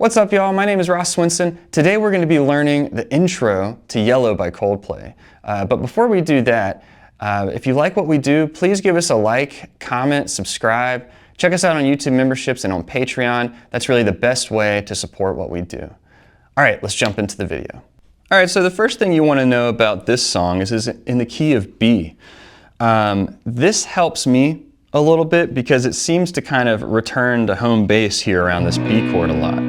What's up, y'all? My name is Ross Swinson. Today we're going to be learning the intro to Yellow by Coldplay. But before we do that, if you like what we do, please give us a like, comment, subscribe. Check us out on YouTube memberships and on Patreon. That's really the best way to support what we do. All right, let's jump into the video. All right, so the first thing you want to know about this song is in the key of B. This helps me a little bit because it seems to kind of return to home base here around this B chord a lot.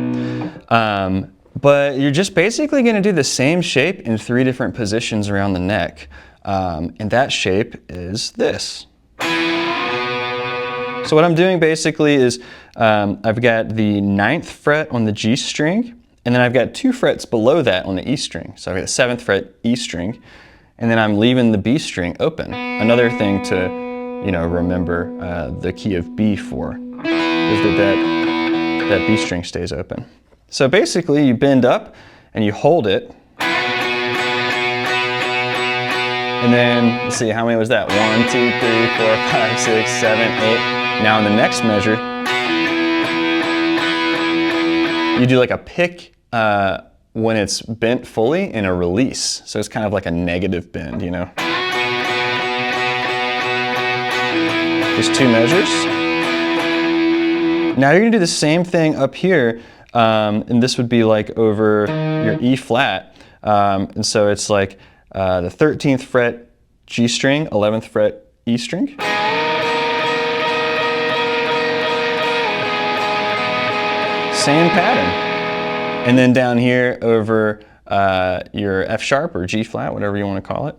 But you're just basically going to do the same shape in 3 different positions around the neck. And that shape is this. So what I'm doing basically is I've got the 9th fret on the G string, and then I've got 2 frets below that on the E string. So I've got the 7th fret E string, and then I'm leaving the B string open. Another thing to remember the key of B for is that B string stays open. So basically you bend up and you hold it. And then, let's see, how many was that? 1, 2, 3, 4, 5, 6, 7, 8. Now in the next measure, you do like a pick when it's bent fully and a release. So it's kind of like a negative bend, you know? Just 2 measures. Now you're gonna do the same thing up here, and this would be like over your E flat. And so it's like the 13th fret G string, 11th fret E string. Same pattern. And then down here over your F sharp or G flat, whatever you want to call it.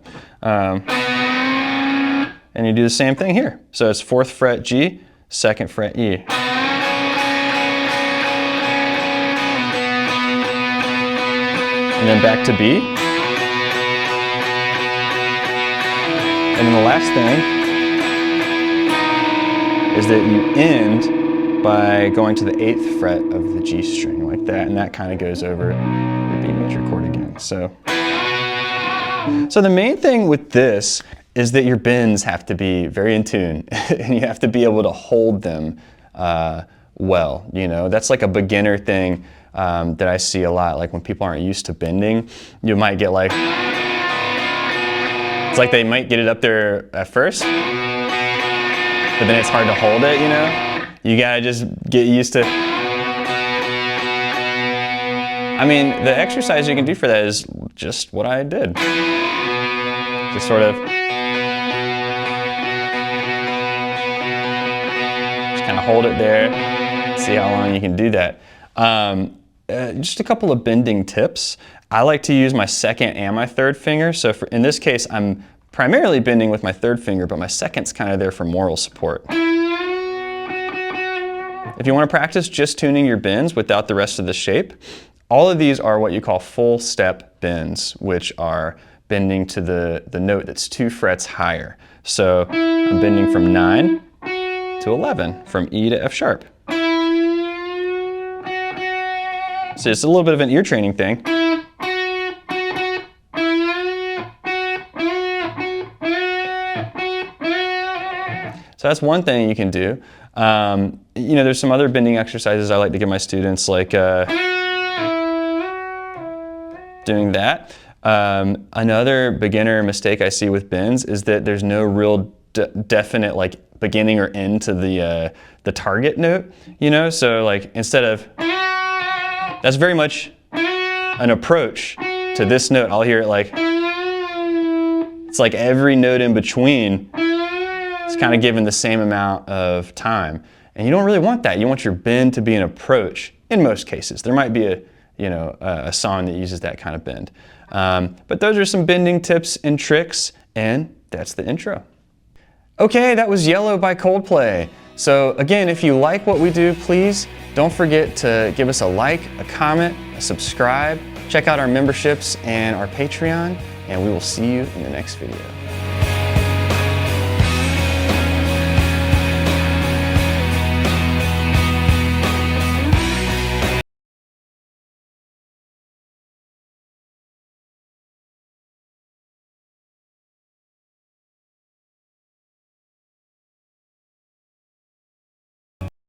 And you do the same thing here. So it's 4th fret G, 2nd fret E. And then back to B. And then the last thing is that you end by going to the 8th fret of the G string like that, and that kind of goes over the B major chord again. So the main thing with this is that your bends have to be very in tune, and you have to be able to hold them well. You know, that's like a beginner thing that I see a lot. Like when people aren't used to bending, you might get like, it's like they might get it up there at first, but then it's hard to hold it, you know? You gotta just get used to. I mean, the exercise you can do for that is just what I did. Just sort of kind of hold it there, see how long you can do that. Just a couple of bending tips. I like to use my 2nd and my 3rd finger. So in this case, I'm primarily bending with my 3rd finger, but my 2nd's kind of there for moral support. If you want to practice just tuning your bends without the rest of the shape, all of these are what you call full step bends, which are bending to the note that's 2 frets higher. So I'm bending from 9 to 11, from E to F sharp. So it's a little bit of an ear training thing. So that's one thing you can do. There's some other bending exercises I like to give my students, like doing that. Another beginner mistake I see with bends is that there's no real definite like beginning or end to the target note, you know? So like instead of, that's very much an approach to this note. I'll hear it like, it's like every note in between is kind of given the same amount of time. And you don't really want that. You want your bend to be an approach in most cases. There might be a song that uses that kind of bend. But those are some bending tips and tricks, and that's the intro. Okay, that was Yellow by Coldplay. So again, if you like what we do, please don't forget to give us a like, a comment, a subscribe. Check out our memberships and our Patreon, and we will see you in the next video.